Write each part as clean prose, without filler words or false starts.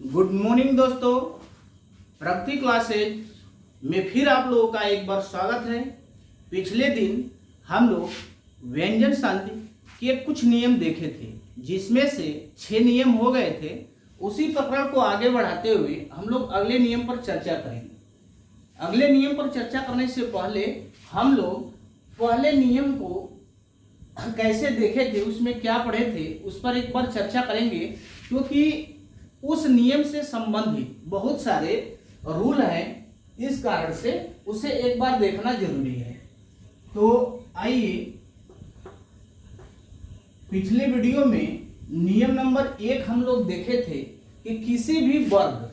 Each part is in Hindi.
गुड मॉर्निंग दोस्तों, प्रगति क्लासेज में फिर आप लोगों का एक बार स्वागत है। पिछले दिन हम लोग व्यंजन संधि के कुछ नियम देखे थे, जिसमें से 6 नियम हो गए थे। उसी प्रकरण को आगे बढ़ाते हुए हम लोग अगले नियम पर चर्चा करेंगे। अगले नियम पर चर्चा करने से पहले हम लोग पहले नियम को कैसे देखे थे, उसमें क्या पढ़े थे, उस पर एक बार चर्चा करेंगे, क्योंकि उस नियम से संबंधित बहुत सारे रूल हैं। इस कारण से उसे एक बार देखना जरूरी है। तो आइए, पिछले वीडियो में नियम नंबर 1 हम लोग देखे थे कि किसी भी वर्ग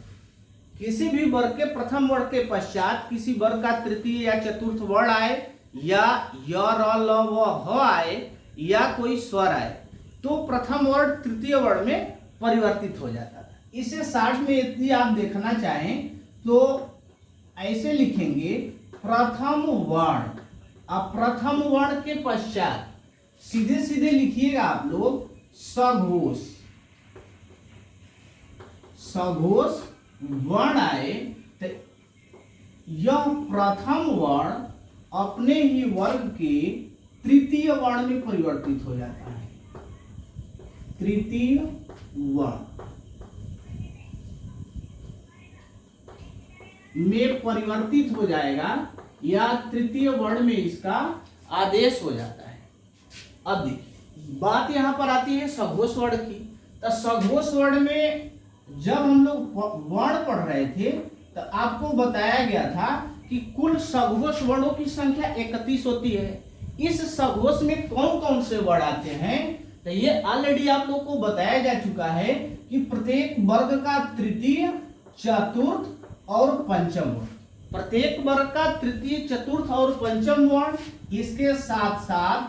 के प्रथम वर्ण के पश्चात किसी वर्ग का तृतीय या चतुर्थ वर्ण आए, या य र ल व ह आए, या कोई स्वर आए, तो प्रथम वर्ण तृतीय वर्ण में परिवर्तित हो जाता था। इसे शार्ट में यदि आप देखना चाहें तो ऐसे लिखेंगे, प्रथम वर्ण। अब प्रथम वर्ण के पश्चात सीधे सीधे लिखिएगा आप लोग सघोष वर्ण आए, तो यह प्रथम वर्ण अपने ही वर्ग के तृतीय वर्ण में परिवर्तित हो जाता है। तृतीय वर्ण में परिवर्तित हो जाएगा, या तृतीय वर्ण में इसका आदेश हो जाता है। अब देखिए, बात यहां पर आती है सघोष वर्ण की। तो सघोष वर्ण में जब हम लोग वर्ण पढ़ रहे थे तो आपको बताया गया था कि कुल सघोष वर्णों की संख्या 31 होती है। इस सघोष में कौन कौन से वर्ण आते हैं, तो ये ऑलरेडी आप लोग को बताया जा चुका है कि प्रत्येक वर्ग का तृतीय, चतुर्थ और पंचम वर्ण, प्रत्येक वर्ग का तृतीय, चतुर्थ और पंचम वर्ण, इसके साथ साथ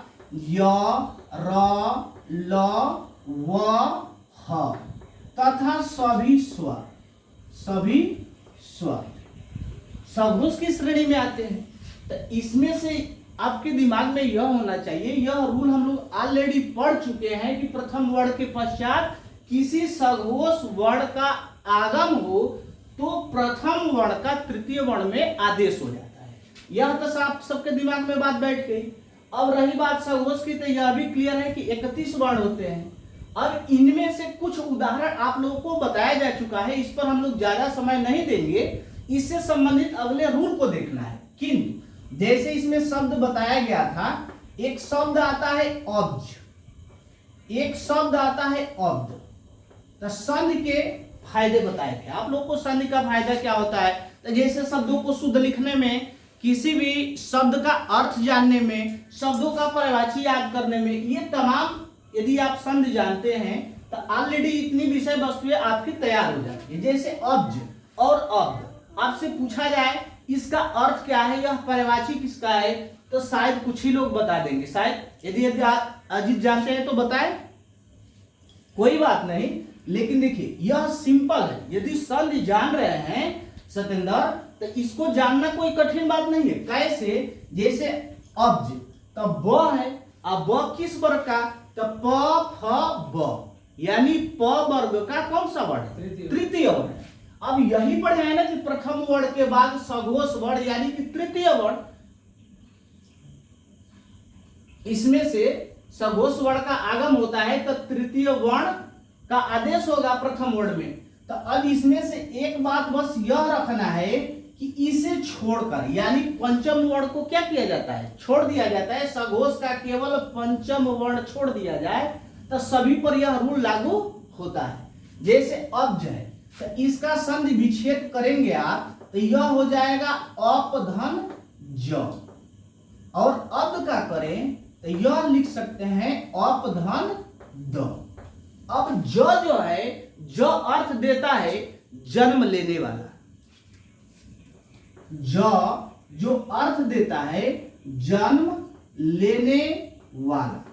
य, र, ल, व, ह तथा सभी स्वर सघोष की श्रेणी में आते हैं। तो इसमें से आपके दिमाग में यह होना चाहिए, यह रूल हम लोग ऑलरेडी पढ़ चुके हैं कि प्रथम वर्ण के पश्चात किसी सघोष वर्ण का आगम हो तो प्रथम वर्ण का तृतीय वर्ण में आदेश हो जाता है। यह तो आप सबके दिमाग में बात बैठ गई। अब रही बात सघोष की, तो यह भी क्लियर है कि 31 वर्ण होते हैं। अब इनमें से कुछ उदाहरण आप लोगों को बताया जा चुका है, इस पर हम लोग ज्यादा समय नहीं देंगे। इससे संबंधित अगले रूल को देखना है। किंतु जैसे इसमें शब्द बताया गया था, एक शब्द आता है अब्ज, एक शब्द आता है अब्द। तो संधि के फायदे बताए थे आप लोग को। संधि का फायदा क्या होता है, तो जैसे शब्दों को शुद्ध लिखने में, किसी भी शब्द का अर्थ जानने में, शब्दों का परिभाषा याद करने में, ये तमाम यदि आप संधि जानते हैं तो ऑलरेडी इतनी विषय वस्तुएं आपकी तैयार हो जाती है। जैसे अब्ज और अब्द, आपसे पूछा जाए इसका अर्थ क्या है, यह परिभाषा किसका है, तो शायद कुछ ही लोग बता देंगे। शायद यदि आप अजीत जानते हैं तो बताएं, कोई बात नहीं। लेकिन देखिए, यह सिंपल है। यदि संधि जान रहे हैं सतेंद्र, तो इसको जानना कोई कठिन बात नहीं है। कैसे, जैसे अब्ज, तो ब है। अब ब किस वर्ग का, तो प फ ब, यानी प वर्ग का कौन सा वर्ण, तृतीय वर्ण। अब यही पढ़े है ना कि प्रथम वर्ण के बाद सघोष वर्ण यानी कि तृतीय वर्ण, इसमें से सघोष वर्ण का आगम होता है तो तृतीय वर्ण का आदेश होगा प्रथम वर्ण में। तो अब इसमें से एक बात बस यह रखना है कि इसे छोड़कर, यानी पंचम वर्ण को क्या किया जाता है, छोड़ दिया जाता है। सघोष का केवल पंचम वर्ण छोड़ दिया जाए तो सभी पर यह रूल लागू होता है। जैसे अब्ज है, तो इसका संधि विच्छेद करेंगे आप, तो यह हो जाएगा अप धन ज, और अब्द का करें तो यह लिख सकते हैं अप धन द। अब जो है, जो अर्थ देता है जन्म लेने वाला, जो अर्थ देता है जन्म लेने वाला,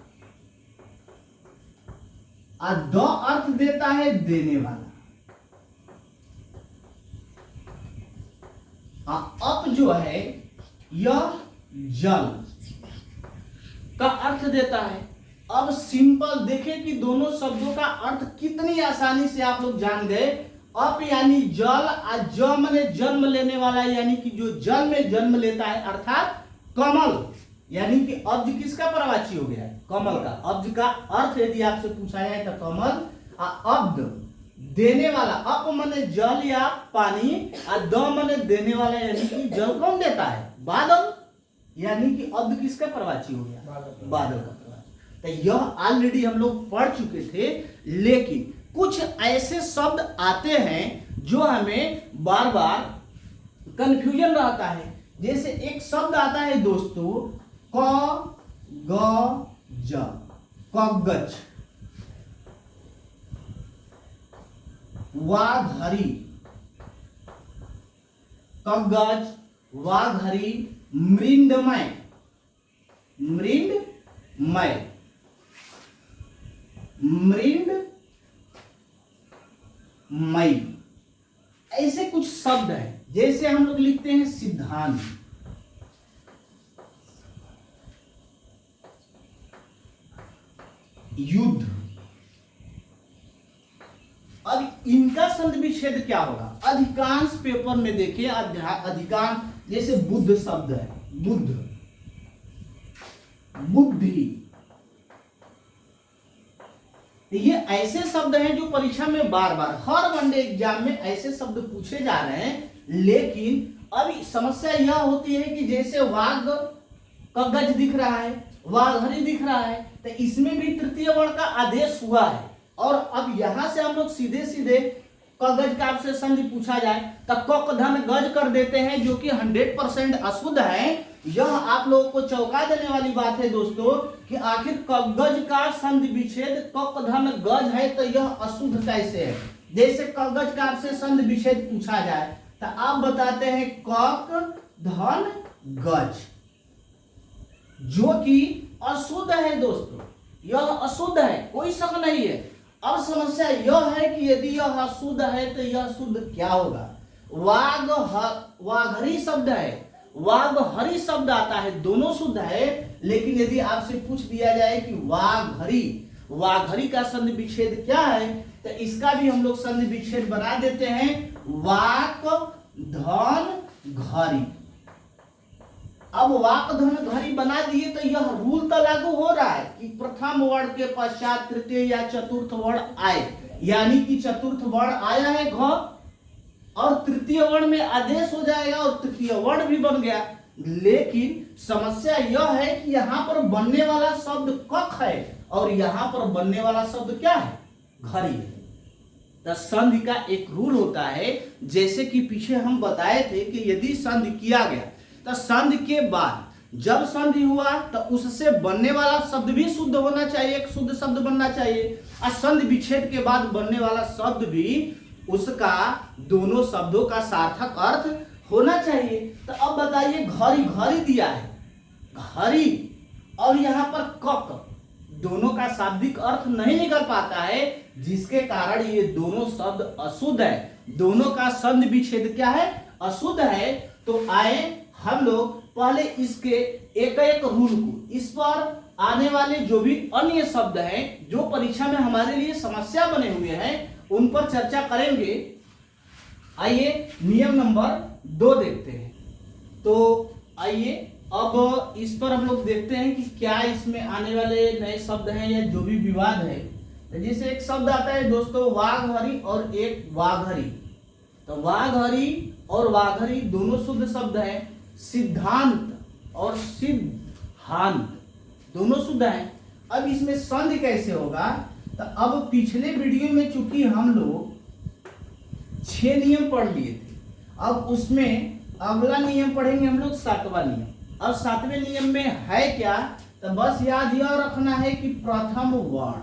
और द अर्थ देता है देने वाला। अप जो है यह जल का अर्थ देता है। अब सिंपल देखें कि दोनों शब्दों का अर्थ कितनी आसानी से आप लोग जान गए। अप यानी जल, ज माने जन्म लेने वाला, यानी कि जो जल में जन्म लेता है, अर्थात कमल, यानी कि अब्ज किसका प्रवाची हो गया? कमल का। अब्ज का अर्थ यदि आपसे पूछा जाए तो कमल, अब्द देने वाला, अप माने जल या पानी, और द माने देने वाला, यानी कि जल कौन देता है? बादल, यानी कि अब्द किसका प्रवाची हो गया? बादल का प्रवाची। तो यह ऑलरेडी हम लोग पढ़ चुके थे, लेकिन कुछ ऐसे शब्द आते हैं जो हमें बार बार कंफ्यूजन रहता है। जैसे एक शब्द आता है दोस्तों, क ग ज, कगज, वाघरी, कगज, वाघरी, मृंडमय, मृंडमय, मृंडमय, ऐसे कुछ शब्द हैं। जैसे हम लोग लिखते हैं सिद्धांत, युद्ध। अब इनका संधि विच्छेद क्या होगा? अधिकांश पेपर में देखिए, अधिकांश, जैसे बुद्ध शब्द है, बुद्ध, बुद्धि, ये ऐसे शब्द हैं जो परीक्षा में बार बार हर वनडे एग्जाम में ऐसे शब्द पूछे जा रहे हैं। लेकिन अभी समस्या यह होती है कि जैसे वाघ, कगज दिख रहा है, वाघरी दिख रहा है, तो इसमें भी तृतीय वर्ण का आदेश हुआ है। और अब यहां से हम लोग सीधे सीधे कगज का आपसे संधि पूछा जाए तो कक धन गज कर देते हैं, जो कि 100% अशुद्ध है। यह आप लोगों को चौंका देने वाली बात है दोस्तों कि आखिर कगज का संधि विच्छेद कक धन गज है, तो यह अशुद्ध कैसे है? जैसे कगज का आपसे संधि विच्छेद पूछा जाए तो आप बताते हैं कक धन गज, जो कि अशुद्ध है दोस्तों, यह अशुद्ध है, कोई शक नहीं है। अब समस्या यह है कि यदि यह अशुद्ध है तो यह शुद्ध क्या होगा? वाघरी शब्द है, वाघहरी शब्द आता है, दोनों शुद्ध है। लेकिन यदि आपसे पूछ दिया जाए कि वाघहरी, वाघहरी का संधि विच्छेद क्या है, तो इसका भी हम लोग संधि विच्छेद बना देते हैं, वाक धन घरी। अब वाक धन घरी बना दिए तो यह रूल तो लागू हो रहा है कि प्रथम वर्ण के पश्चात तृतीय या चतुर्थ वर्ण आए, यानी कि चतुर्थ वर्ण आया है घ, और तृतीय वर्ण में आदेश हो जाएगा और तृतीय वर्ण भी बन गया। लेकिन समस्या यह है कि यहाँ पर बनने वाला शब्द कख है और यहाँ पर बनने वाला शब्द क्या है? घरी है। तो संधि का एक रूल होता है, जैसे कि पीछे हम बताए थे कि यदि संधि किया गया तो संधि के बाद जब संधि हुआ तो उससे बनने वाला शब्द भी शुद्ध होना चाहिए, एक शुद्ध शब्द बनना चाहिए, और संधि विच्छेद के बाद बनने वाला शब्द भी उसका दोनों शब्दों का सार्थक अर्थ होना चाहिए। तो अब बताइए, घरी घरी दिया है, घरी और यहाँ पर कक, दोनों का शाब्दिक अर्थ नहीं निकल पाता है, जिसके कारण ये दोनों शब्द अशुद्ध है, दोनों का संधि विच्छेद क्या है? अशुद्ध है। तो आए हम लोग पहले इसके एक एक रूल को, इस पर आने वाले जो भी अन्य शब्द हैं जो परीक्षा में हमारे लिए समस्या बने हुए हैं, उन पर चर्चा करेंगे। आइए नियम नंबर 2 देखते हैं। तो आइए अब इस पर हम लोग देखते हैं कि क्या इसमें आने वाले नए शब्द हैं या जो भी विवाद है। तो जैसे एक शब्द आता है दोस्तों वाघहरी और एक वाघहरी, तो वाघहरी और वाघहरी दोनों शुद्ध शब्द हैं। सिद्धांत और सिद्धांत दोनों शुद्ध हैं। अब इसमें संधि कैसे होगा? तो अब पिछले वीडियो में चूंकि हम लोग 6 नियम पढ़ लिए थे, अब उसमें अगला नियम पढ़ेंगे हम लोग 7वां नियम। अब 7वें नियम में है क्या? तो बस याद यह रखना है कि प्रथम वर्ण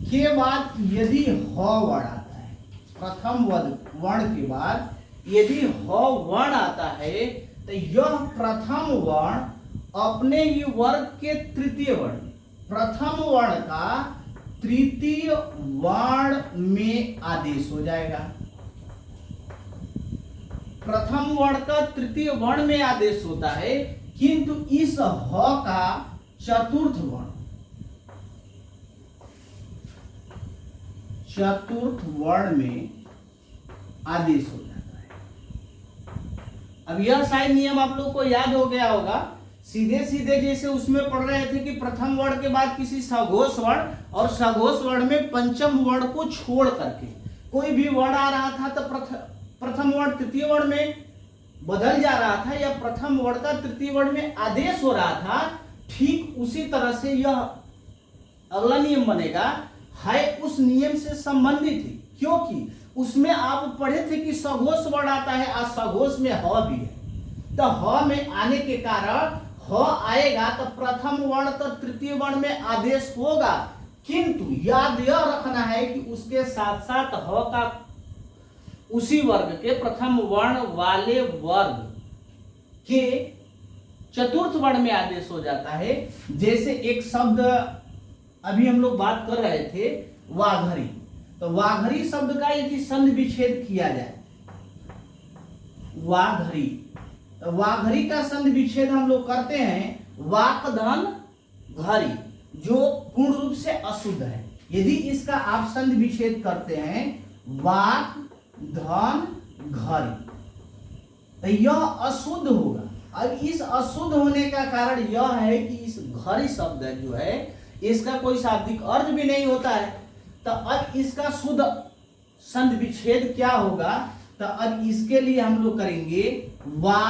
के बाद यदि ह वर्ण आता है, प्रथम वर्ण के बाद यदि ह वर्ण आता है तो यह प्रथम वर्ण अपने ही वर्ग के तृतीय वर्ण, प्रथम वर्ण का तृतीय वर्ण में आदेश हो जाएगा। प्रथम वर्ण का तृतीय वर्ण में आदेश होता है, किंतु इस ह का चतुर्थ वर्ण, चतुर्थ वर्ण में आदेश हो जाता है। अब यह शायद नियम आप लोग को याद हो गया होगा। सीधे सीधे जैसे उसमें पढ़ रहे थे कि प्रथम वर्ण के बाद किसी सघोष वर्ण और सघोष वर्ण में पंचम वर्ण को छोड़ करके कोई भी वर्ण आ रहा था तो प्रथम वर्ण तृतीय वर्ण में बदल जा रहा था या प्रथम वर्ण का तृतीय वर्ण में आदेश हो रहा था। ठीक उसी तरह से यह अगला नियम बनेगा, है उस नियम से संबंधित ही, क्योंकि उसमें आप पढ़े थे कि सघोष वर्ण आता है और सघोष में ह भी है। तो ह में आने के कारण ह आएगा तो प्रथम वर्ण तो तृतीय वर्ण में आदेश होगा, किंतु याद यह रखना है कि उसके साथ साथ ह का उसी वर्ग के प्रथम वर्ण वाले वर्ग के चतुर्थ वर्ण में आदेश हो जाता है। जैसे एक शब्द अभी हम लोग बात कर रहे थे वाघरी, तो वाघरी शब्द का यदि संधि विच्छेद किया जाए, वाघरी, तो वाघरी का संधि विच्छेद हम लोग करते हैं वाक धन घरी, जो पूर्ण रूप से अशुद्ध है। यदि इसका आप संधि विच्छेद करते हैं वाक धन घरी, तो यह अशुद्ध होगा। अब इस अशुद्ध होने का कारण यह है कि इस घरी शब्द जो है इसका कोई शाब्दिक अर्थ भी नहीं होता है। तो अब इसका शुद्ध संधि विच्छेद क्या होगा, तो अब इसके लिए हम लोग करेंगे वा।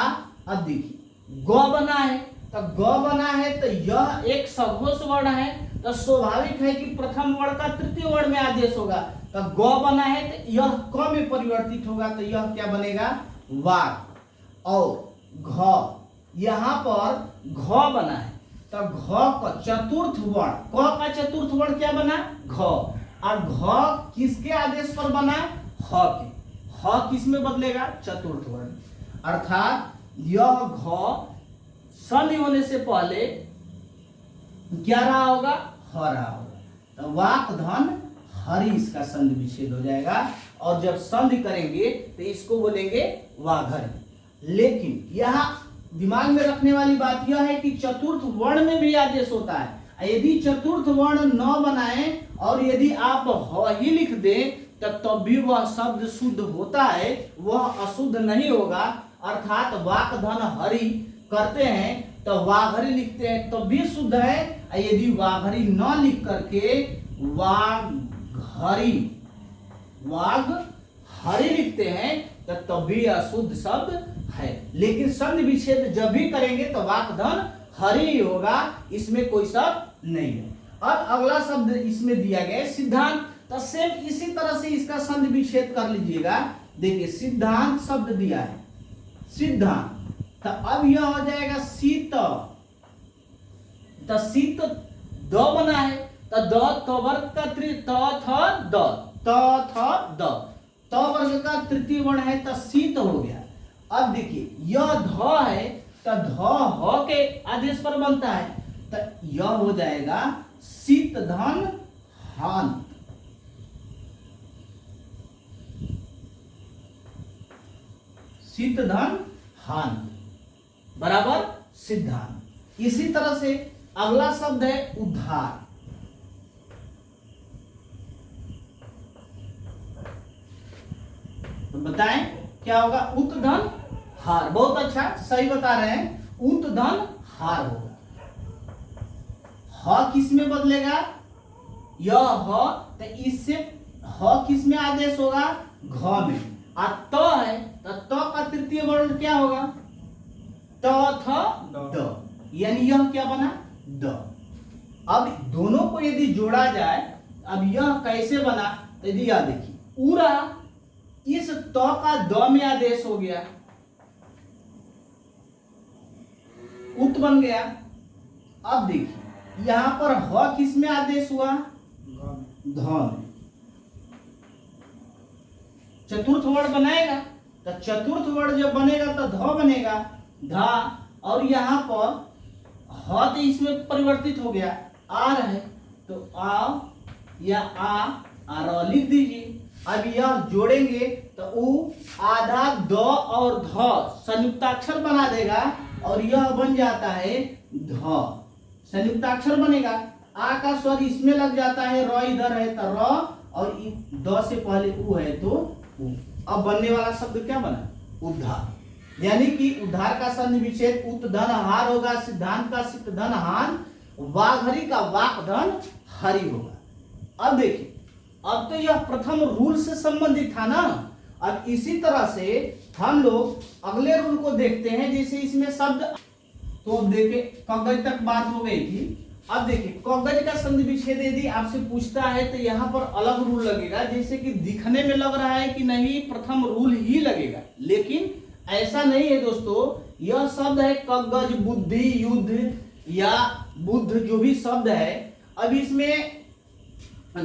अब देखिए ग बना है, तो ग बना है तो यह एक सघोष वर्ण है, तो स्वाभाविक है कि प्रथम वर्ण का तृतीय वर्ण में आदेश होगा। तो ग बना है तो यह क में परिवर्तित होगा, तो यह क्या बनेगा वाक। और घ, यहाँ पर घ बना है तो घ का चतुर्थ वर्ण, क का चतुर्थ वर्ण क्या बना घ, और घ किसके आदेश पर बना ह के। ह किस में बदलेगा चतुर्थ वर्ण, अर्थात यह घ संधि होने से पहले क्या रहा होगा ह रहा होगा। तो वाक धन हरि इसका संधि विच्छेद हो जाएगा, और जब संधि करेंगे तो इसको बोलेंगे वाघरी। लेकिन यहाँ दिमाग में रखने वाली बात यह है कि चतुर्थ वर्ण में भी आदेश होता है। यदि चतुर्थ वर्ण न बनाए और यदि आप ह ही लिख दें तब भी वह शब्द शुद्ध होता है, वह अशुद्ध नहीं होगा। अर्थात वाक धन हरि करते हैं तो वाघरी लिखते हैं तो भी शुद्ध है। यदि वाघरी न लिख करके वाघरी वाघरी लिखते हैं तो तभी अशुद्ध शब्द है। लेकिन संधि विच्छेद जब भी करेंगे तो वाक धन हरि ही होगा, इसमें कोई शब्द नहीं है। अब अगला शब्द इसमें दिया गया है सिद्धांत, तो सेम इसी तरह से इसका संधि विच्छेद कर लीजिएगा। देखिए सिद्धांत शब्द दिया है सिद्धांत, तो अब यह हो जाएगा शीत, तो शीत द बना है तो द त वर्ग का त वर्ग का तृतीय वर्ण है तो शीत हो गया। अब देखिए यह ध है तो ध ह के आदेश पर बनता है, तो यह हो जाएगा शीत धन हान। शीत धन हान बराबर सिद्धांत। इसी तरह से अगला शब्द है उद्धार, तो बताएं क्या होगा उत धन हार। बहुत अच्छा सही बता रहे हैं, उत धन हार होगा। ह किस में बदलेगा यह ह, तो इससे ह किस में आदेश होगा घ में। आ त है तो त का तृतीय वर्ण क्या होगा त थ द, यानी यह क्या बना द। अब दोनों को यदि जोड़ा जाए, अब यह कैसे बना, तो यदि यह देखिए उरा, इस त का द में आदेश हो गया, उत बन गया। अब देखिए यहां पर ह किस में आदेश हुआ ध। चतुर्थ वर्ण बनाएगा तो चतुर्थ वर्ण जब बनेगा तो ध बनेगा धा, और यहाँ पर ह तो इसमें परिवर्तित हो गया आर है तो आ या आर लिख दीजिए। अब यह जोड़ेंगे तो उ आधा द और ध संयुक्ताक्षर बना देगा और यह बन जाता है ध, संयुक्ताक्षर बनेगा। आ का स्वर इसमें लग जाता है, र इधर है तो र, और द से पहले उ है तो उ। अब बनने वाला शब्द क्या बना? उद्धार। यानी कि उद्धार का संधि विच्छेद उत धन हार होगा, सिद्धांत का सिद्ध धन हान, वाघरी का वाक धन हरि होगा। अब देखिए, अब तो यह प्रथम रूल से संबंधित था ना। अब इसी तरह से हम लोग अगले रूल को देखते हैं। जैसे इसमें शब्द, तो अब देखिए कगज तक बात हो गई थी। अब देखिए कगज का संधि विच्छेद यदि आपसे पूछता है तो यहाँ पर अलग रूल लगेगा। जैसे कि दिखने में लग रहा है कि नहीं प्रथम रूल ही लगेगा, लेकिन ऐसा नहीं है दोस्तों। यह शब्द है कगज, बुद्धि, युद्ध या बुद्ध, जो भी शब्द है। अब इसमें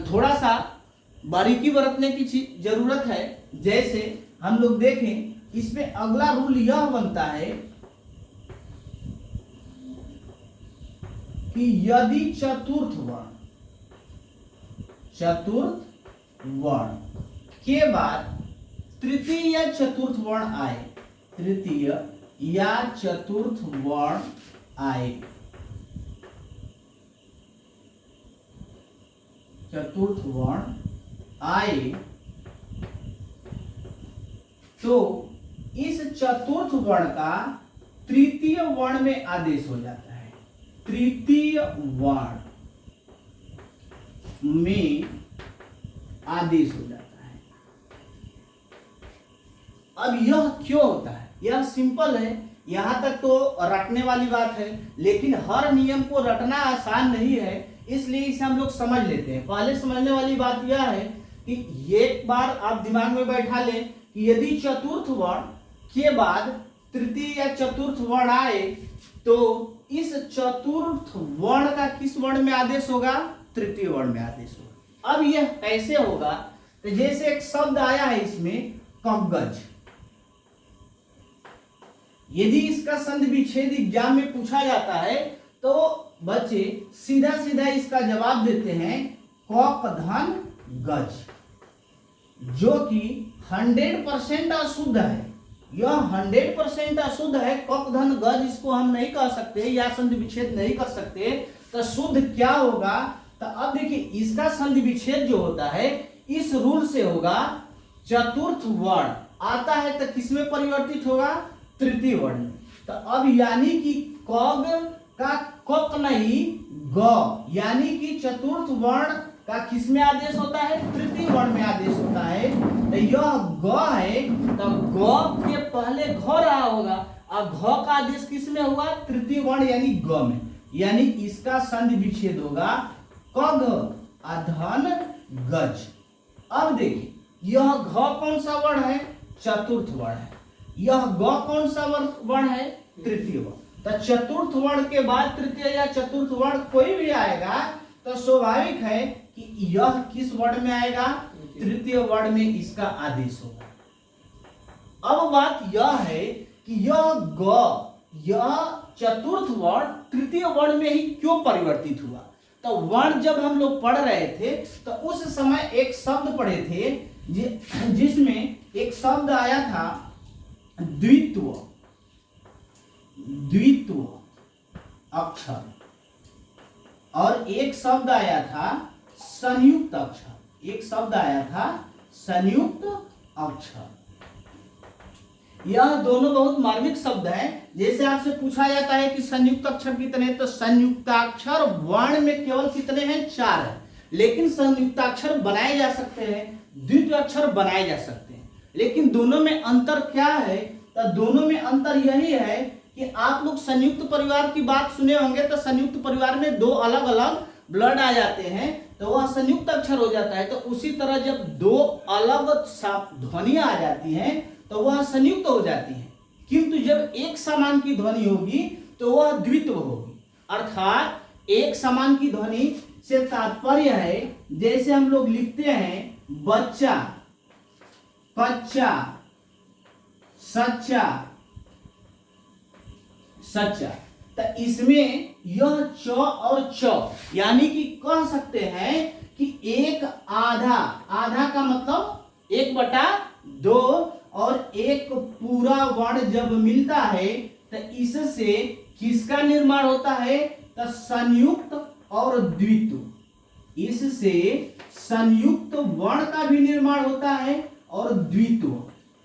थोड़ा सा बारीकी बरतने की जरूरत है। जैसे हम लोग देखें, इसमें अगला रूल यह बनता है कि यदि चतुर्थ वर्ण के बाद तृतीय या चतुर्थ वर्ण आए, तृतीय या चतुर्थ वर्ण आए, चतुर्थ वर्ण आए, तो इस चतुर्थ वर्ण का तृतीय वर्ण में आदेश हो जाता है। तृतीय वर्ण में आदेश हो जाता है। अब यह क्यों होता है? यह सिंपल है, यहां तक तो रटने वाली बात है, लेकिन हर नियम को रटना आसान नहीं है, इसलिए इसे हम लोग समझ लेते हैं। पहले समझने वाली बात यह है कि एक बार आप दिमाग में बैठा लें कि यदि चतुर्थ वर्ण के बाद तृतीय या चतुर्थ वर्ण आए, तो इस चतुर्थ वर्ण का किस वर्ण में आदेश होगा? तृतीय वर्ण में आदेश होगा। अब यह कैसे होगा? तो जैसे एक शब्द आया है इसमें कगज, यदि इसका संधि विच्छेद एग्जाम में पूछा जाता है तो बच्चे सीधा सीधा इसका जवाब देते हैं कक धन गज, जो कि 100% अशुद्ध है। यह 100% अशुद्ध है। कक धन गज इसको हम नहीं कह सकते या संधि विच्छेद नहीं कर सकते। तो शुद्ध क्या होगा? तो अब देखिए इसका संधि विच्छेद जो होता है इस रूल से होगा। चतुर्थ वर्ण आता है तो किसमें परिवर्तित होगा? तृतीय वर्ण। तो अब यानी कि कग का कक नहीं ग, यानी कि चतुर्थ वर्ण का किसमें आदेश होता है? तृतीय वर्ण में आदेश होता है। तो यह ग है, तो ग के पहले घ रहा होगा, और घ का आदेश किसमें हुआ? तृतीय वर्ण यानी ग में। यानी इसका संधि विच्छेद होगा कग अधन गज। अब देखिए यह घ कौन सा वर्ण है? चतुर्थ वर्ण है। यह ग कौन सा वर्ण है? तृतीय वर्ण। तो चतुर्थ वर्ण के बाद तृतीय या चतुर्थ वर्ण कोई भी आएगा तो स्वाभाविक है कि यह किस वर्ण में आएगा? तृतीय वर्ण में इसका आदेश होगा। अब बात यह है कि यह चतुर्थ वर्ण तृतीय वर्ण में ही क्यों परिवर्तित हुआ? तो वर्ण जब हम लोग पढ़ रहे थे तो उस समय एक शब्द पढ़े थे जिसमें एक शब्द आया था द्वित्व अक्षर, और एक शब्द आया था संयुक्त अक्षर। एक शब्द आया था संयुक्त अक्षर। यह दोनों बहुत मार्मिक शब्द हैं। जैसे आपसे पूछा जाता है कि संयुक्त अक्षर कितने हैं, तो संयुक्ताक्षर वर्ण में केवल कितने हैं? 4 है। लेकिन संयुक्ताक्षर बनाए जा सकते हैं, द्वितीय अक्षर बनाए जा सकते हैं, लेकिन दोनों में अंतर क्या है? तो दोनों में अंतर यही है कि आप लोग संयुक्त परिवार की बात सुने होंगे, तो संयुक्त परिवार में 2 अलग अलग ब्लड आ जाते हैं तो वह संयुक्त अक्षर हो जाता है। तो उसी तरह जब 2 अलग ध्वनियां आ जाती हैं तो वह संयुक्त हो जाती है, किंतु जब एक समान की ध्वनि होगी तो वह द्वित्व होगी। अर्थात एक समान की ध्वनि से तात्पर्य है, जैसे हम लोग लिखते हैं बच्चा, कच्चा, सच्चा, सच्चा, तो इसमें यह च और च यानी कि कह सकते हैं कि एक आधा, आधा का मतलब 1/2, और एक पूरा वर्ण जब मिलता है तो इससे किसका निर्माण होता है? तो संयुक्त और द्वित्व, इससे संयुक्त वर्ण का भी निर्माण होता है और द्वित्व,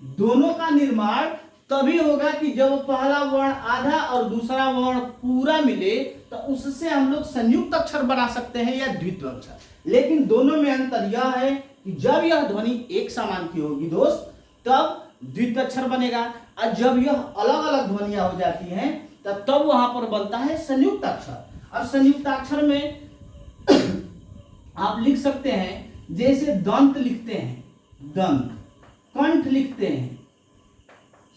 दोनों का निर्माण तभी होगा कि जब पहला वर्ण आधा और दूसरा वर्ण पूरा मिले, तो उससे हम लोग संयुक्त अक्षर बना सकते हैं या द्वित्व अक्षर। लेकिन दोनों में अंतर यह है कि जब यह ध्वनि एक समान की होगी दोस्त, तब द्वित्व अक्षर बनेगा, और जब यह अलग अलग ध्वनियां हो जाती हैं तब वहां पर बनता है संयुक्त अक्षर। अब संयुक्त अक्षर में आप लिख सकते हैं, जैसे दंत लिखते हैं, दंत, कंठ लिखते हैं,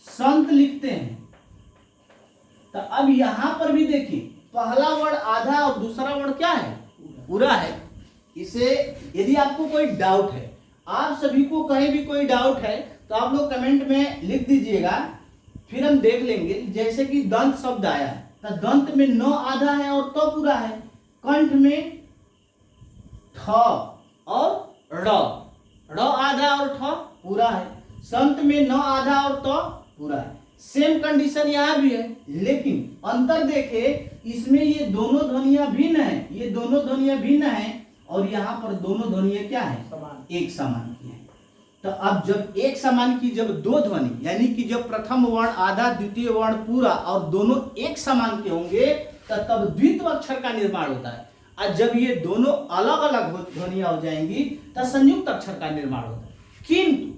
संत लिखते हैं। तो अब यहां पर भी देखिए, पहला वर्ण आधा और दूसरा वर्ण क्या है, पूरा है। इसे यदि आपको कोई डाउट है, आप सभी को कहीं भी कोई डाउट है तो आप लोग कमेंट में लिख दीजिएगा, फिर हम देख लेंगे। जैसे कि दंत शब्द आया है, तो दंत में न आधा है और तो पूरा है, कंठ में ठ और ड़ आधा और ठ पूरा है, संत में न आधा और तो पूरा है। सेम कंडीशन यहाँ भी है, लेकिन अंतर देखे, इसमें ये दोनों ध्वनियां भिन्न है, ये दोनों ध्वनियां भिन्न है, और यहाँ पर दोनों ध्वनियां क्या है, एक समान की है। तो अब जब एक समान की, जब दो ध्वनि, यानी कि जब प्रथम वर्ण आधा द्वितीय वर्ण पूरा और दोनों एक समान के होंगे, तब द्वित्व अक्षर का निर्माण होता है। और जब ये दोनों अलग अलग ध्वनियां हो जाएंगी तब संयुक्त अक्षर का निर्माण होता है। किंतु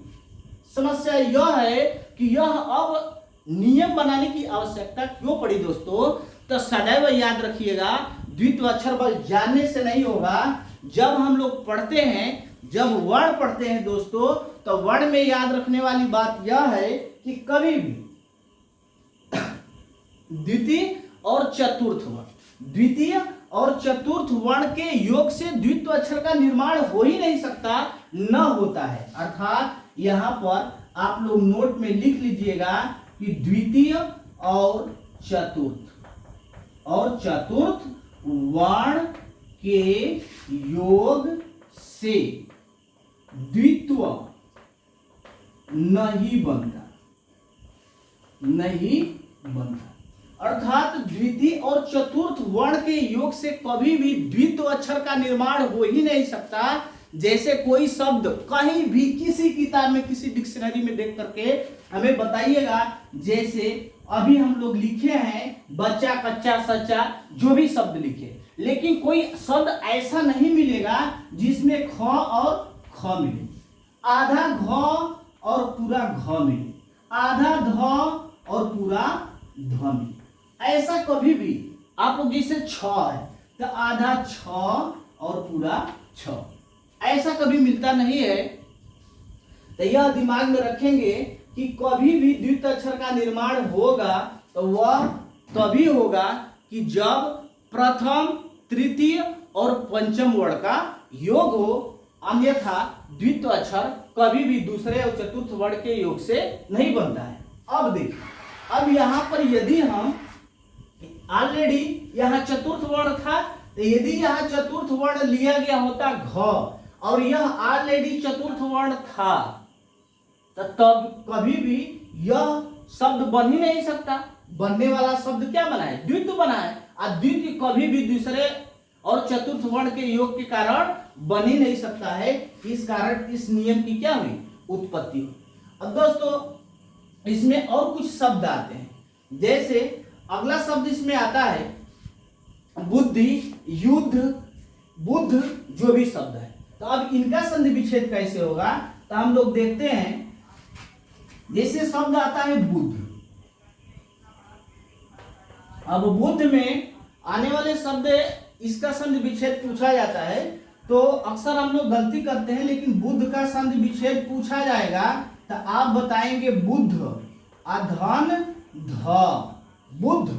समस्या यह है कि यह अब नियम बनाने की आवश्यकता क्यों पड़ी दोस्तों, तो सदैव याद रखिएगा, द्वित्व अक्षर बल जानने से नहीं होगा। जब हम लोग पढ़ते हैं, जब वर्ण पढ़ते हैं दोस्तों, तो वर्ण में याद रखने वाली बात यह है कि कभी भी द्वितीय और चतुर्थ वर्ण, द्वितीय और चतुर्थ वर्ण के योग से द्वित्व अक्षर का निर्माण हो ही नहीं सकता, न होता है। अर्थात यहां पर आप लोग नोट में लिख लीजिएगा कि द्वितीय और चतुर्थ वर्ण के योग से द्वित्व नहीं बनता। अर्थात द्वितीय और चतुर्थ वर्ण के योग से कभी भी द्वित्व अक्षर का निर्माण हो ही नहीं सकता। जैसे कोई शब्द कहीं भी किसी किताब में, किसी डिक्शनरी में देख करके हमें बताइएगा, जैसे अभी हम लोग लिखे हैं बच्चा, कच्चा, सच्चा, जो भी शब्द लिखे, लेकिन कोई शब्द ऐसा नहीं मिलेगा जिसमें ख और ख मिले, आधा घ और पूरा घ मिले, आधा ध और पूरा ध मिले। ऐसा कभी भी आप लोग, जैसे छ है तो आधा छ और पूरा छ, ऐसा कभी मिलता नहीं है। तो यह दिमाग में रखेंगे कि कभी भी द्वित्व अक्षर का निर्माण होगा तो वह तभी होगा कि जब प्रथम, तृतीय और पंचम वर्ण का योग हो, अन्यथा द्वित्व अक्षर कभी भी दूसरे और चतुर्थ वर्ण के योग से नहीं बनता है। अब देखिए, अब यहाँ पर यदि हम ऑलरेडी यहाँ चतुर्थ वर्ण था, तो यदि यहाँ चतुर्थ वर्ण लिया गया होता घ और यह ऑलरेडी चतुर्थ वर्ण था, तो तब कभी भी यह शब्द बन ही नहीं सकता। बनने वाला शब्द क्या बना है, द्वित्व बना है, और द्वित्व कभी भी दूसरे और चतुर्थ वर्ण के योग के कारण बन ही नहीं सकता है। इस कारण इस नियम की क्या हुई, उत्पत्ति हुई। अब दोस्तों इसमें और कुछ शब्द आते हैं, जैसे अगला शब्द इसमें आता है बुद्धि, युद्ध, बुद्ध, जो भी शब्द है। तो अब इनका संधि विच्छेद कैसे होगा, तो हम लोग देखते हैं। जैसे शब्द आता है बुद्ध, अब बुद्ध में आने वाले शब्द, इसका संधि विच्छेद पूछा जाता है तो अक्सर हम लोग गलती करते हैं, लेकिन बुद्ध का संधि विच्छेद पूछा जाएगा तो आप बताएंगे बुद्ध, अधन ध, बुद्ध।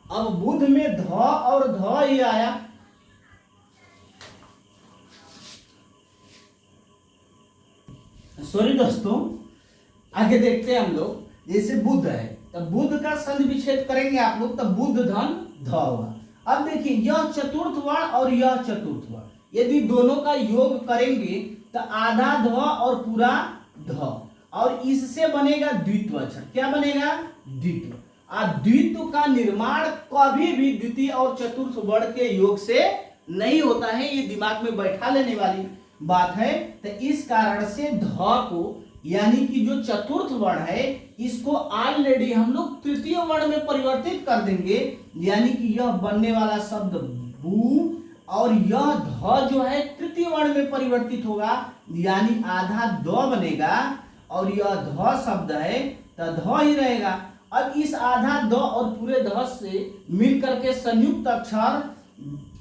अब बुद्ध में ध और ध ही आया, सॉरी दोस्तों, आगे देखते हैं हम लोग। जैसे बुद्ध है तो बुद्ध का संधि विच्छेद करेंगे आप लोग, तो बुद्ध धन ध होगा। अब देखिए, यह चतुर्थ वर्ण और यह चतुर्थ वर्ण, यदि दोनों का योग करेंगे तो आधा ध और पूरा ध, और इससे बनेगा द्वित्व अक्षर। क्या बनेगा, द्वित्व। द्वित्व का निर्माण कभी भी द्वितीय और चतुर्थ वर्ण के योग से नहीं होता है, ये दिमाग में बैठा लेने वाली बात है। तो इस कारण से ध को यानी कि जो चतुर्थ वर्ण है इसको ऑलरेडी हम लोग तृतीय वर्ण में परिवर्तित कर देंगे, यानी कि यह बनने वाला शब्द बू और यह ध जो है तृतीय वर्ण में परिवर्तित होगा, यानी आधा द बनेगा और यह ध शब्द है तो ध ही रहेगा। अब इस आधा द और पूरे ध से मिलकर के संयुक्त अक्षर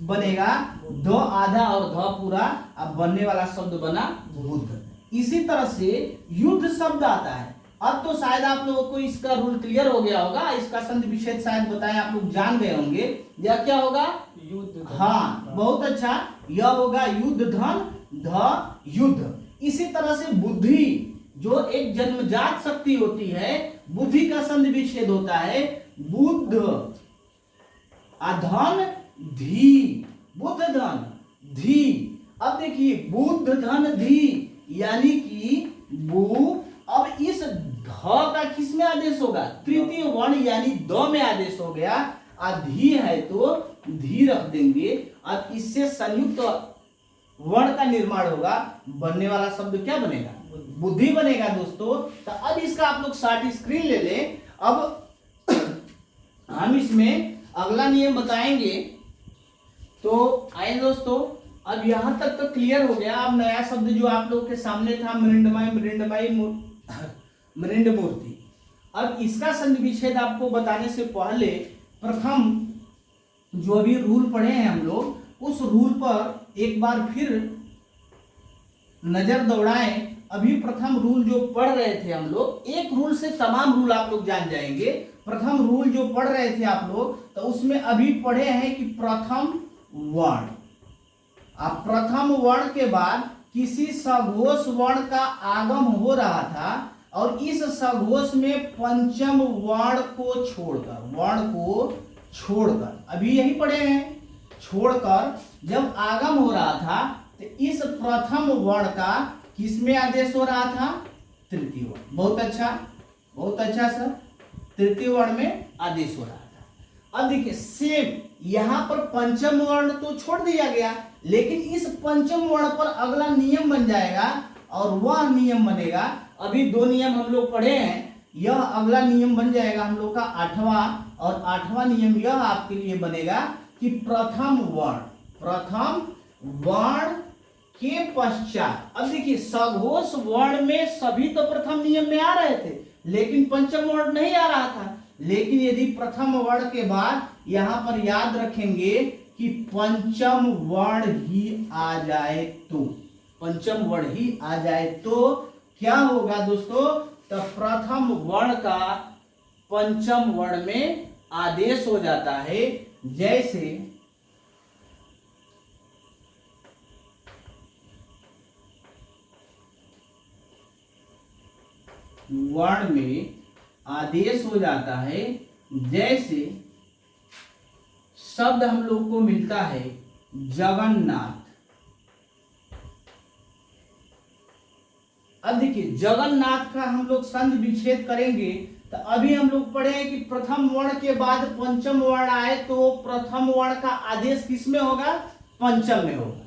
बनेगा द आधा और ध पूरा, अब बनने वाला शब्द बना बुद्ध। इसी तरह से युद्ध शब्द आता है। अब तो शायद आप लोगों को इसका रूल क्लियर हो गया होगा, इसका संधि विच्छेद शायद बताएं, आप लोग जान गए होंगे। यह क्या होगा? युद्ध। हाँ, बहुत अच्छा, यह होगा युद्ध धन ध युद्ध। इसी तरह से बुद्धि जो एक जन्मजात शक्ति होती है, बुद्धि का संधि विच्छेद होता है बुद्ध अधन धी, बुद्ध धन धी। अब देखिए बुद्ध धन धी यानी कि बू, अब इस ध का किस में आदेश होगा? तृतीय वर्ण यानी द में आदेश हो गया। धी है तो धी रख देंगे। अब इससे संयुक्त वर्ण का निर्माण होगा, बनने वाला शब्द क्या बनेगा? बुद्धि बनेगा दोस्तों। तो अब इसका आप लोग शॉर्ट स्क्रीन ले लें। अब हम इसमें अगला नियम बताएंगे। तो आइए दोस्तों, अब यहां तक तो क्लियर हो गया। अब नया शब्द जो आप लोग के सामने था मृंडमय मृंड मूर्ति। अब इसका संधि विच्छेद आपको बताने से पहले प्रथम जो अभी रूल पढ़े हैं हम लोग, उस रूल पर एक बार फिर नजर दौड़ाएं। अभी प्रथम रूल जो पढ़ रहे थे हम लोग, एक रूल से तमाम रूल आप लोग जान जाएंगे। प्रथम रूल जो पढ़ रहे थे आप लोग, तो उसमें अभी पढ़े हैं कि प्रथम वर्ण, अब प्रथम वर्ण के बाद किसी सघोष वर्ण का आगम हो रहा था और इस सघोष में पंचम वर्ण को छोड़कर अभी यही पढ़े हैं, छोड़कर जब आगम हो रहा था तो इस प्रथम वर्ण का किसमें आदेश हो रहा था? तृतीय वर्ण। बहुत अच्छा सर, तृतीय वर्ण में आदेश हो रहा था। अब देखिए सेम यहां पर पंचम वर्ण तो छोड़ दिया गया, लेकिन इस पंचम वर्ण पर अगला नियम बन जाएगा और वह नियम बनेगा, अभी दो नियम हम लोग पढ़े हैं, यह अगला नियम बन जाएगा हम लोग का आठवां। और आठवां नियम यह आपके लिए बनेगा कि प्रथम वर्ण के पश्चात, अब देखिए सघोष वर्ण में सभी तो प्रथम नियम में आ रहे थे, लेकिन पंचम वर्ण नहीं आ रहा था। लेकिन यदि प्रथम वर्ण के बाद यहां पर याद रखेंगे कि पंचम वर्ण ही आ जाए तो, पंचम वर्ण ही आ जाए तो क्या होगा दोस्तों? तो प्रथम वर्ण का पंचम वर्ण में आदेश हो जाता है। जैसे वर्ण में आदेश हो जाता है, जैसे शब्द हम लोग को मिलता है जगन्नाथ। अब देखिए जगन्नाथ का हम लोग संधि विच्छेद करेंगे, तो अभी हम लोग पढ़े हैं कि प्रथम वर्ण के बाद पंचम वर्ण आए तो प्रथम वर्ण का आदेश किस में होगा? पंचम में होगा।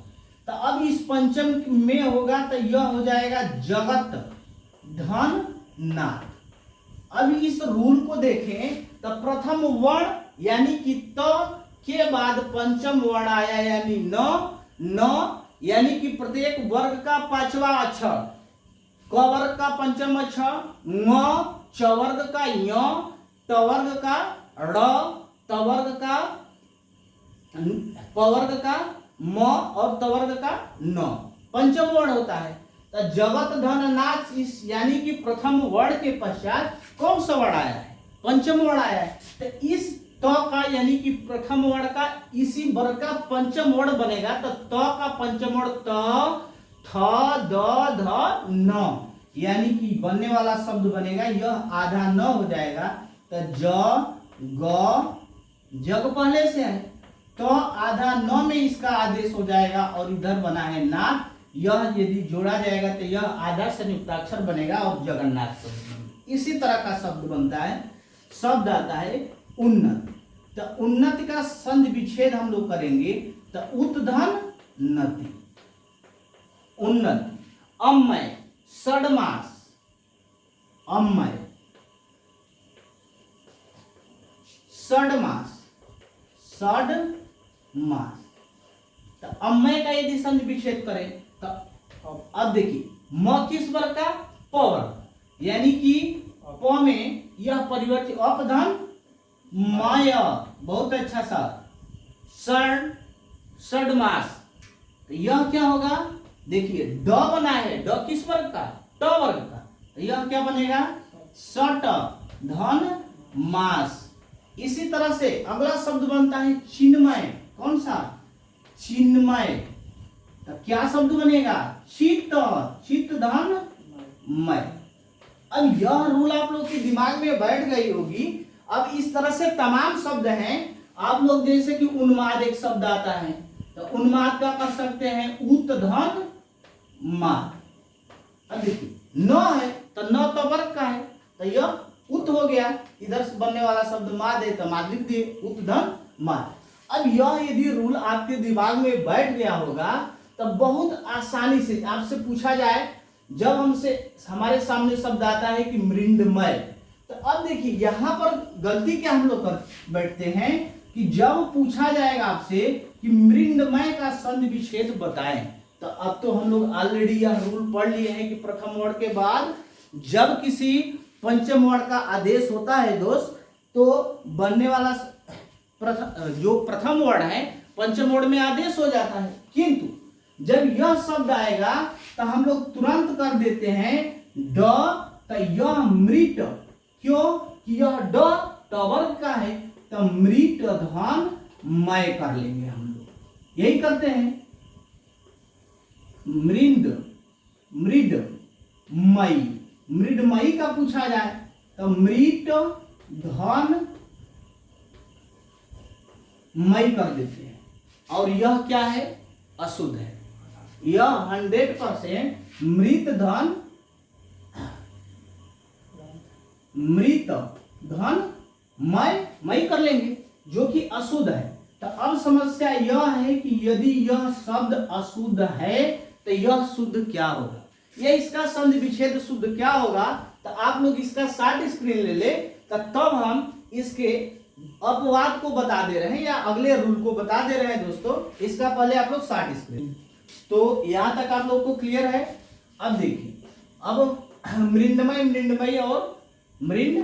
तो अब इस पंचम में होगा तो यह हो जाएगा जगत धन नाथ। अब इस रूल को देखें तो प्रथम वर्ण यानी कि त के बाद पंचम वर्ण आया यानी न, यानी कि प्रत्येक वर्ग का पांचवा अक्षर, क वर्ग का पंचम अक्षर, ङ, च वर्ग का य, ट वर्ग का ड़, त वर्ग का प वर्ग का म और त वर्ग का न, पंचम वर्ण होता है। तो जगत धन नाथ इस यानी कि प्रथम वर्ण के पश्चात कौन सा वर्ण आया है? पंचम वर्ण आया है। तो इस त का यानी कि प्रथम वर्ण का इसी वर्ग का पंचम वर्ण बनेगा। तो त का पंचम वर्ण त, थ, द, ध, न, यानी कि बनने वाला शब्द बनेगा यह आधा न हो जाएगा। तो ज ग जग पहले से है तो आधा न में इसका आदेश हो जाएगा और इधर बना है नाथ, यह यदि जोड़ा जाएगा तो यह आधा संयुक्ताक्षर बनेगा और जगन्नाथ शब्द। इसी तरह का शब्द बनता है, शब्द आता है उन्नत। तो उन्नत का संधि विच्छेद हम लोग करेंगे तो उत्धन नति, उन्नति। अम्मय षडमास, अम्मय षडमास, षडमास। तो अम्मय का यदि संधि विच्छेद करें तो अब देखिए म किस वर्ग का, प वर्ग, यानी कि प में यह परिवर्तित अपधन माय, बहुत अच्छा सा षड, षडमास। तो यह क्या होगा, देखिए ड बना है, ड किस वर्ग का, ट वर्ग का, तो यह क्या बनेगा, षट धन मास। इसी तरह से अगला शब्द बनता है चिन्मय, कौन सा, चिन्मय। तो क्या शब्द बनेगा, चित्त, चित्त धन मय। अब यह रूल आप लोग के दिमाग में बैठ गई होगी। अब इस तरह से तमाम शब्द हैं आप लोग, जैसे कि उन्माद एक शब्द आता है, तो उन्माद का कर सकते हैं उत धन माद। अब देखिए न है तो न तो वर्ग का है, तो यह उत हो गया, इधर से बनने वाला शब्द माद है तो माद लिख दिए, उत धन माद। अब यह यदि रूल आपके दिमाग में बैठ गया होगा तो बहुत आसानी से आपसे पूछा जाए, जब हमसे हमारे सामने शब्द आता है कि मृंडमय, तो अब देखिए यहां पर गलती क्या हम लोग कर बैठते हैं कि जब पूछा जाएगा आपसे कि मृंडमय का संधि विच्छेद बताएं, तो अब तो हम लोग ऑलरेडी यह रूल पढ़ लिए हैं कि प्रथम वर्ण के बाद जब किसी पंचम वर्ण का आदेश होता है दोस्त, तो बनने वाला जो प्रथम वर्ण है पंचम वर्ण में आदेश हो जाता है। किंतु जब यह शब्द आएगा तो हम लोग तुरंत कर देते हैं ड, तो यह मृत, क्यों कि यह ड ट वर्ग का है, तो मृत धन मय कर लेंगे हम लोग, यही करते हैं। मृद, मृड मई, मृडमयी का पूछा जाए तो मृत धन मई कर देते हैं। और यह क्या है, अशुद्ध है, यह 100% मृत धन, मृत धन मय कर लेंगे, जो कि अशुद्ध है। तो अब समस्या यह है कि यदि यह शब्द अशुद्ध है तो यह शुद्ध क्या होगा, यह इसका संधि विच्छेद शुद्ध क्या होगा। तो आप लोग इसका शॉर्ट स्क्रीन ले ले, तो तब हम इसके अपवाद को बता दे रहे हैं या अगले रूल को बता दे रहे हैं दोस्तों। इसका पहले आप लोग शॉर्ट स्क्रीन, तो यहां तक आप लोग को क्लियर है। अब देखिए, अब मृंडमय, मृंडमयी और मृंड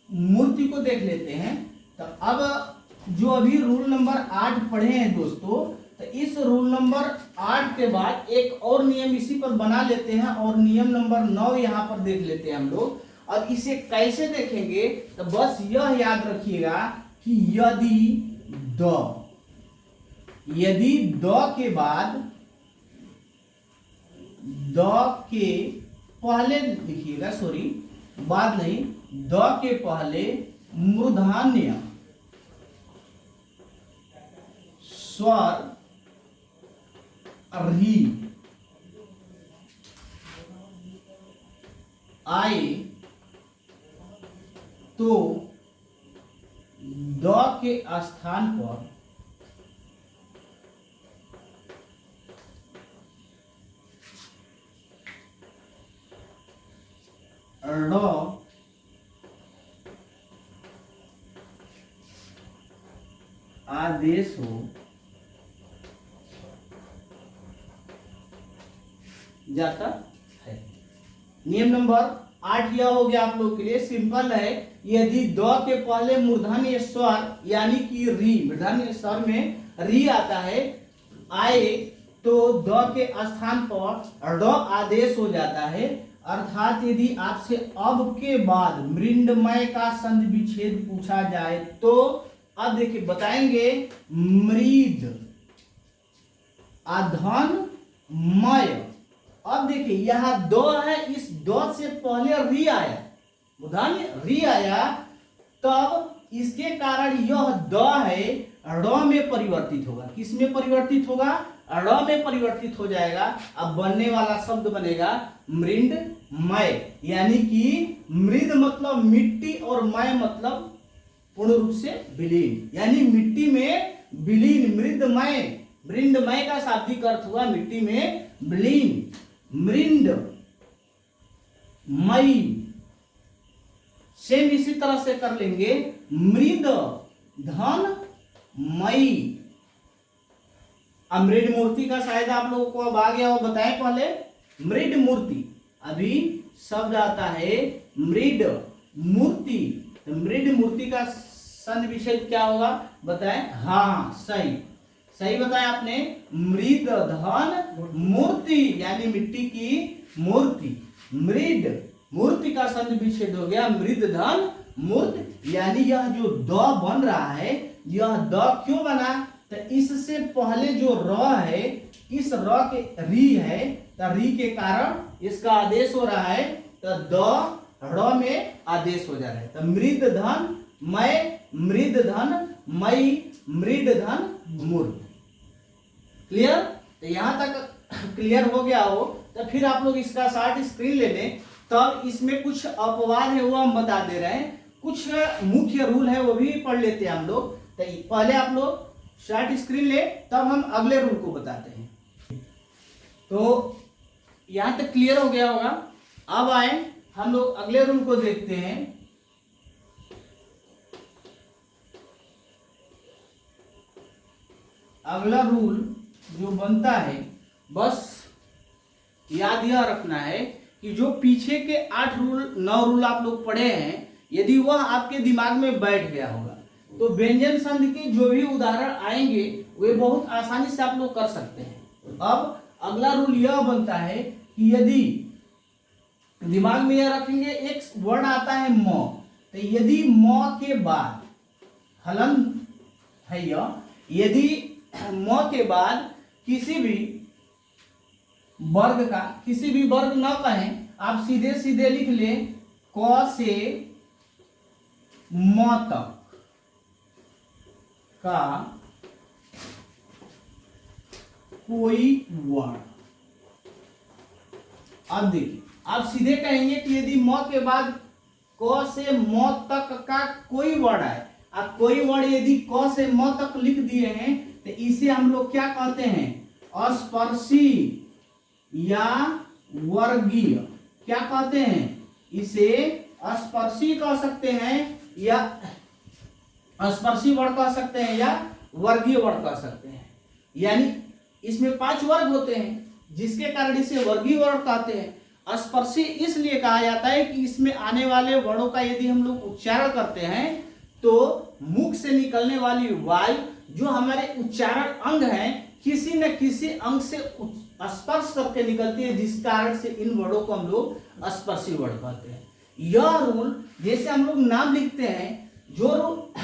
मूर्ति को देख लेते हैं। तो अब जो अभी रूल नंबर 8 पढ़े हैं दोस्तों, तो इस रूल नंबर 8 के बाद एक और नियम इसी पर बना लेते हैं, और नियम नंबर 9 यहाँ पर देख लेते हैं हम लोग। अब इसे कैसे देखेंगे, तो बस यह याद रखिएगा कि यदि द के बाद, द के पहले लिखिएगा, सॉरी बाद नहीं, द के पहले मूर्धन्य स्वर री आए तो द के स्थान पर ड़ आदेश हो जाता है। नियम नंबर 8 यह हो गया आप लोग के लिए, सिंपल है। यदि द के पहले मूर्धन्य स्वर यानी कि री, मूर्धन्य स्वर में री आता है, आए तो द के स्थान पर ड आदेश हो जाता है। अर्थात यदि आपसे अब के बाद मृंडमय का संधि विच्छेद पूछा जाए तो अब देखिए बताएंगे मृद अधन मय। अब देखिए यहां द है, इस द से पहले री आया, मूर्धन्य री आया, तब इसके कारण यह द है ड़ में परिवर्तित होगा। किस में परिवर्तित होगा, ड़ में परिवर्तित हो जाएगा। अब बनने वाला शब्द बनेगा मृंडमय, यानी कि मृद मतलब मिट्टी और मय मतलब पूर्ण रूप से विलीन, यानी मिट्टी में विलीन, मृदमय, मृंडमय का शाब्दिक अर्थ हुआ मिट्टी में विलीन, मृंड मई। सेम इसी तरह से कर लेंगे, मृद धन मई। अब मृद मूर्ति का शायद आप लोगों को अब आ गया हो, बताएं पहले। मृद मूर्ति, अभी शब्द आता है मृद मूर्ति, तो मृद मूर्ति का संधि विच्छेद क्या होगा बताएं। हाँ सही, सही बताया आपने, मृद धन मूर्ति यानी मिट्टी की मूर्ति। मृद मूर्ति का संधि विच्छेद हो गया मृद धन मूर्ति, यानी यह जो द बन रहा है, यह द क्यों बना, तो इससे पहले जो र है, इस र के री है, तो री के कारण इसका आदेश हो रहा है, तो द र में आदेश हो जा रहा है। तो मृद धन मय, मृद धन मई, मृद धन मूर्त। क्लियर? तो यहां तक क्लियर हो गया हो तो फिर आप लोग इसका शॉर्ट स्क्रीन ले लें। तब इसमें कुछ अपवाद है वो हम बता दे रहे हैं, कुछ मुख्य रूल है वो भी पढ़ लेते हैं हम लोग। तो पहले आप लोग शॉर्ट स्क्रीन ले, तब हम अगले रूल को बताते हैं। तो यहां तक क्लियर हो गया होगा। अब आए हम लोग अगले रूल को देखते हैं। अगला रूल जो बनता है, बस याद यह रखना है कि जो पीछे के 8 रूल 9 रूल आप लोग पढ़े हैं, यदि वह आपके दिमाग में बैठ गया होगा तो व्यंजन संधि के जो भी उदाहरण आएंगे वे बहुत आसानी से आप लोग कर सकते हैं। अब अगला रूल यह बनता है कि यदि दिमाग में यह रखेंगे, एक वर्ड आता है म, तो यदि म के बाद हलन है यह, यदि म के बाद किसी भी वर्ग का, किसी भी वर्ग न कहें, आप सीधे सीधे लिख लें क से म तक का कोई वर्ड। अब देखिए, आप सीधे कहेंगे कि यदि म के बाद क से म तक का कोई वर्ड आए, आप कोई वर्ड यदि क से म तक लिख दिए हैं तो इसे हम लोग क्या कहते हैं, अस्पर्शी या वर्गीय। क्या कहते हैं इसे, अस्पर्शी कह सकते हैं या स्पर्शी वर्ग कह सकते हैं या वर्गीय वर्ग कह सकते हैं। यानी इसमें 5 वर्ग होते हैं जिसके कारण इसे वर्गीय वर्ग कहते हैं। स्पर्शी इसलिए कहा जाता है कि इसमें आने वाले वर्णों का यदि हम लोग उच्चारण करते हैं तो मुख से निकलने वाली वायु जो हमारे उच्चारण अंग हैं, किसी न किसी अंग से स्पर्श करके निकलती है, जिस कारण से इन वर्णों को हम लोग स्पर्शी वर्ण कहते हैं। यह रूल जैसे हम लोग नाम लिखते हैं, जो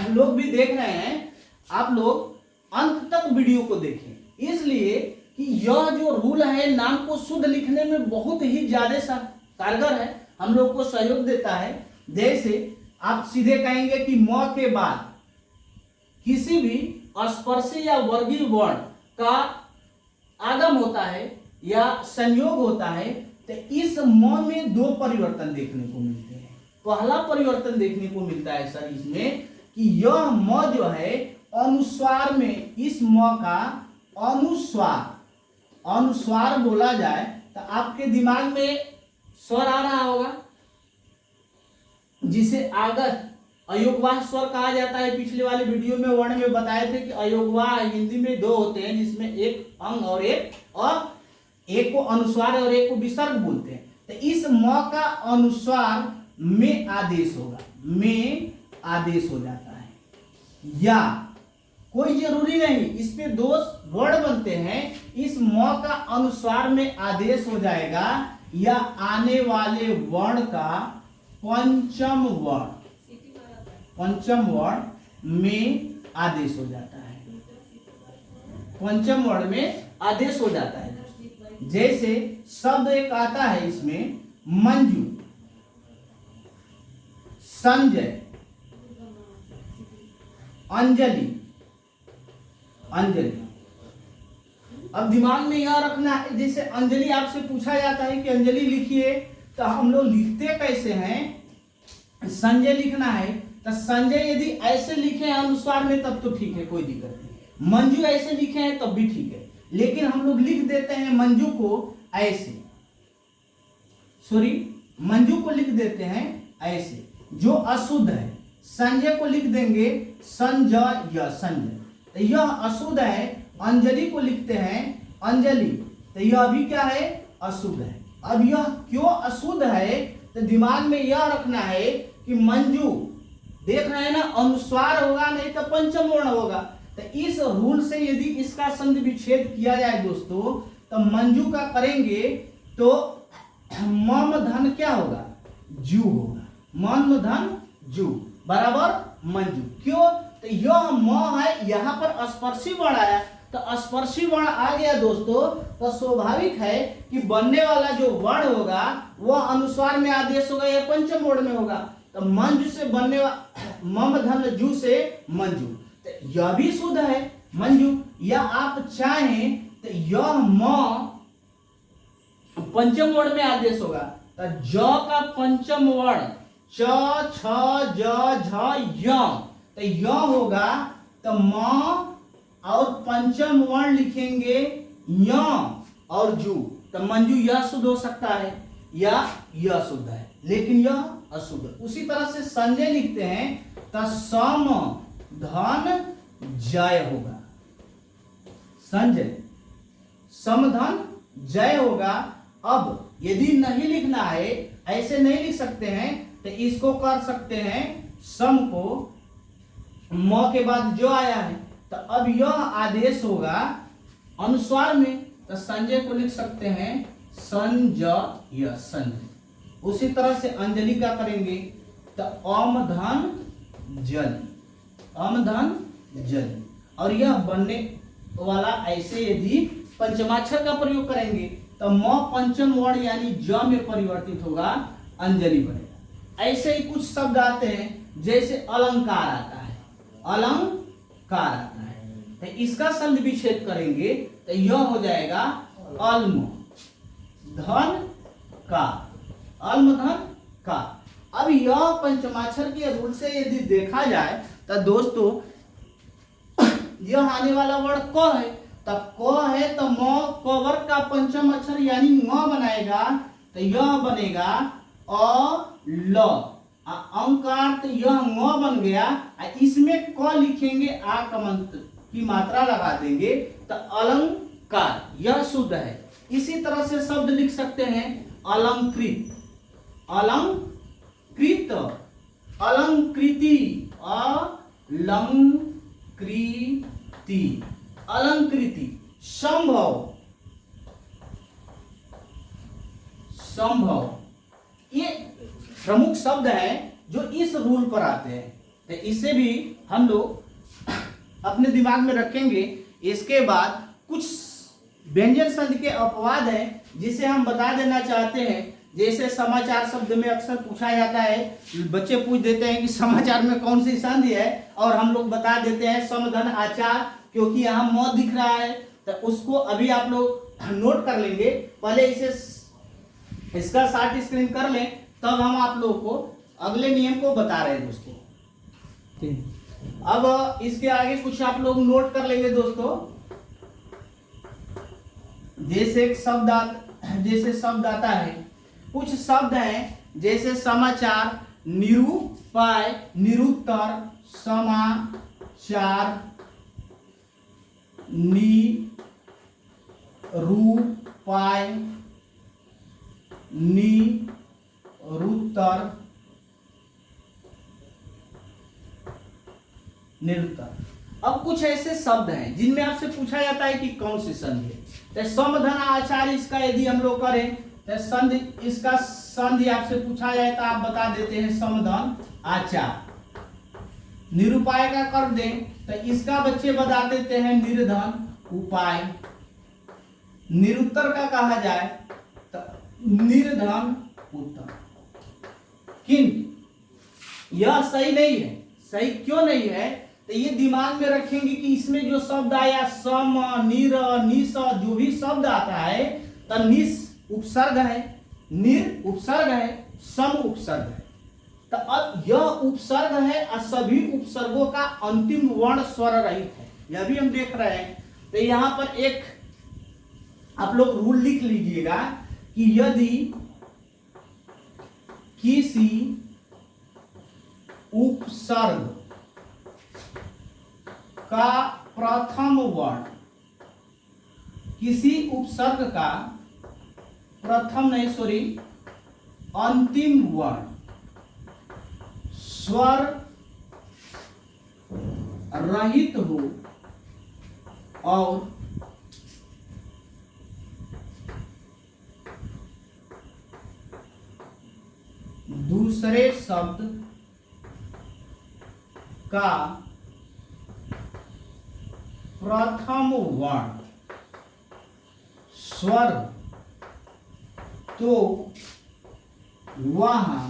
लोग भी देख रहे हैं, आप लोग अंत तक वीडियो को देखें, इसलिए कि यह जो रूल है नाम को शुद्ध लिखने में बहुत ही ज्यादा कारगर है, हम लोग को सहयोग देता है। जैसे आप सीधे कहेंगे कि म के बाद किसी भी स्पर्शी या वर्गीय वर्ण का आगम होता है या संयोग होता है, तो इस म में 2 परिवर्तन देखने को मिलते हैं। पहला परिवर्तन देखने को मिलता है सर इसमें कि यह म जो है अनुस्वार में, इस म का अनुस्वार बोला जाए तो आपके दिमाग में स्वर आ रहा होगा जिसे आगत अयोगवाह स्वर कहा जाता है। पिछले वाले वीडियो में वर्ण में बताए थे कि अयोगवाह हिंदी में 2 होते हैं, जिसमें एक अंग और एक को अनुस्वार और एक को विसर्ग बोलते हैं। तो इस म का अनुस्वार में आदेश होगा, में आदेश हो जाता है, या कोई जरूरी नहीं, इस पे 2 वर्ड बनते हैं। इस म का अनुस्वार में आदेश हो जाएगा या आने वाले वर्ण का पंचम वर्ण में आदेश हो जाता है, पंचम वर्ण में आदेश हो जाता है। जैसे शब्द एक आता है इसमें मंजू, संजय, अंजलि। अब दिमाग में यह रखना है, जैसे अंजलि आपसे पूछा जाता है कि अंजलि लिखिए, तो हम लोग लिखते कैसे हैं, संजय लिखना है तो संजय यदि ऐसे लिखे अनुस्वार में तब तो ठीक है, कोई दिक्कत नहीं। मंजू ऐसे लिखे हैं तब भी ठीक है, लेकिन हम लोग लिख देते हैं मंजू को ऐसे, सॉरी मंजू को लिख देते हैं ऐसे जो अशुद्ध है। संजय को लिख देंगे संजय या संजय, तो यह अशुद्ध है। अंजलि को लिखते हैं अंजलि, तो यह भी क्या है, अशुद्ध है। अब यह क्यों अशुद्ध है, तो दिमाग में यह रखना है कि मंजू, देख रहे हैं ना, अनुस्वार होगा नहीं तो पंचम वर्ण होगा। तो इस रूल से यदि इसका संधि विच्छेद किया जाए दोस्तों, तो मंजू का करेंगे तो मम धन क्या होगा, जू होगा, मम धन जू बराबर मंजू। क्यों, तो यह म है, यहाँ पर स्पर्शी वर्ण आया, तो स्पर्शी वर्ण आ गया दोस्तों, तो स्वाभाविक है कि बनने वाला जो वर्ण होगा वह अनुस्वार में आदेश होगा या पंचम वर्ण में होगा। तो मंजू से बनने वाला मम धन जू से मंजू, तो यह भी शुद्ध है मंजू। या आप चाहें तो यह म पंचम वर्ण में आदेश होगा, तो ज का पंचम वर्ण च छ ज झ य, तो य होगा, तो म और पंचम वर्ण लिखेंगे य और जू, तो मंजू यह शुद्ध हो सकता है या यह शुद्ध है, लेकिन यह अशुद्ध। उसी तरह से संजय लिखते हैं तो सम धन जय होगा, संजय समधन जय होगा। अब यदि नहीं लिखना है, ऐसे नहीं लिख सकते हैं, तो इसको कर सकते हैं सम को म के बाद जो आया है, तो अब यह आदेश होगा अनुस्वार में, तो संजय को लिख सकते हैं संजय संजय। उसी तरह से अंजलि का करेंगे तो अम धन जल, अम धन जल, और यह बनने वाला ऐसे यदि पंचमाक्षर का प्रयोग करेंगे तो म पंचम वर्ण यानी ज में परिवर्तित होगा, अंजलि बनेगा। ऐसे ही कुछ शब्द आते हैं, जैसे अलंकार आता है, अलंकार आता है, तो इसका संधि विच्छेद करेंगे तो यह हो जाएगा अल्म धन का, अल्म धन का। अब यह पंचमाक्षर के रूल से यदि देखा जाए तो दोस्तों यह आने वाला वर्ड क है, तब क है तो म क वर्ग का पंचम अक्षर यानी म बनाएगा, तो यह बनेगा अ ल, अंकार तो यह म बन गया, इसमें क लिखेंगे, आ का मंत्र की मात्रा लगा देंगे तो अलंकार, यह शुद्ध है। इसी तरह से शब्द लिख सकते हैं अलंकृत, अलंकृत, अलंकृति, अलंकृति, अलंकृति, संभव, संभव, ये प्रमुख शब्द हैं जो इस रूल पर आते हैं, तो इसे भी हम लोग अपने दिमाग में रखेंगे। इसके बाद कुछ व्यंजन संधि के अपवाद हैं जिसे हम बता देना चाहते हैं। जैसे समाचार शब्द में अक्सर पूछा जाता है, बच्चे पूछ देते हैं कि समाचार में कौन सी संधि है, और हम लोग बता देते हैं समधन आचार, क्योंकि यहाँ म दिख रहा है, तो उसको अभी आप लोग नोट कर लेंगे। पहले इसे इसका शॉर्ट स्क्रीन कर लें, तब हम आप लोगों को अगले नियम को बता रहे हैं दोस्तों। अब इसके आगे कुछ आप लोग नोट कर लेंगे दोस्तों। जैसे एक शब्द जैसे शब्द आता है, कुछ शब्द हैं जैसे समाचार, निरूपाय, निरुत्तर, समाचार, निरूपाय, निरुत्तर, निरुत्तर। अब कुछ ऐसे शब्द हैं जिनमें आपसे पूछा जाता है कि कौन सी संधि है। तो समधन आचार, इसका यदि हम लोग करें तो संधि, इसका संधि आपसे पूछा जाए तो आप बता देते हैं समधन आचार। निरूपाय का कर दें तो इसका बच्चे बता देते हैं निर्धन उपाय। निरुत्तर का कहा जाए तो निर्धन उत्तर। किंतु यह सही नहीं है। सही क्यों नहीं है, तो ये दिमाग में रखेंगे कि इसमें जो शब्द आया सम, निर, निस, जो भी शब्द आता है तो निस उपसर्ग है, निर उपसर्ग है, सम उपसर्ग है। तो अब यह उपसर्ग है और सभी उपसर्गों का अंतिम वर्ण स्वर रहित है। यह भी हम देख रहे हैं। तो यहाँ पर एक आप लोग रूल लिख लीजिएगा कि यदि किसी उपसर्ग का प्रथम वर्ण, किसी उपसर्ग का प्रथम नहीं सॉरी अंतिम वर्ण स्वर रहित हो और दूसरे शब्द का प्रथम वर्ण स्वर, तो वहां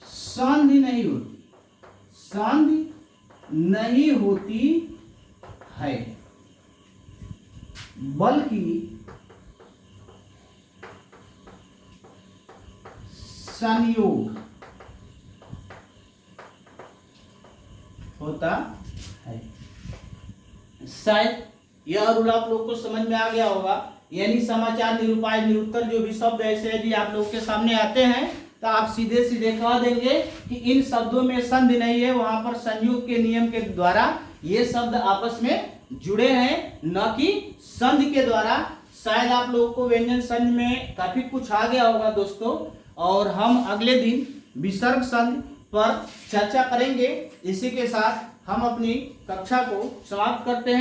संधि नहीं होती, संधि नहीं होती है, बल्कि संयोग होता है। शायद यह रूल आप लोग को समझ में आ गया होगा। यानी समाचार, निरूपाय, निरुत्तर जो भी शब्द ऐसे यदि आप लोग के सामने आते हैं तो आप सीधे सीधे कह देंगे कि इन शब्दों में संधि नहीं है, वहां पर संयोग के नियम के द्वारा ये शब्द आपस में जुड़े हैं, न कि संधि के द्वारा। शायद आप लोगों को व्यंजन संधि में काफी कुछ आ गया होगा दोस्तों, और हम अगले दिन विसर्ग संधि पर चर्चा करेंगे। इसी के साथ हम अपनी कक्षा को समाप्त करते हैं।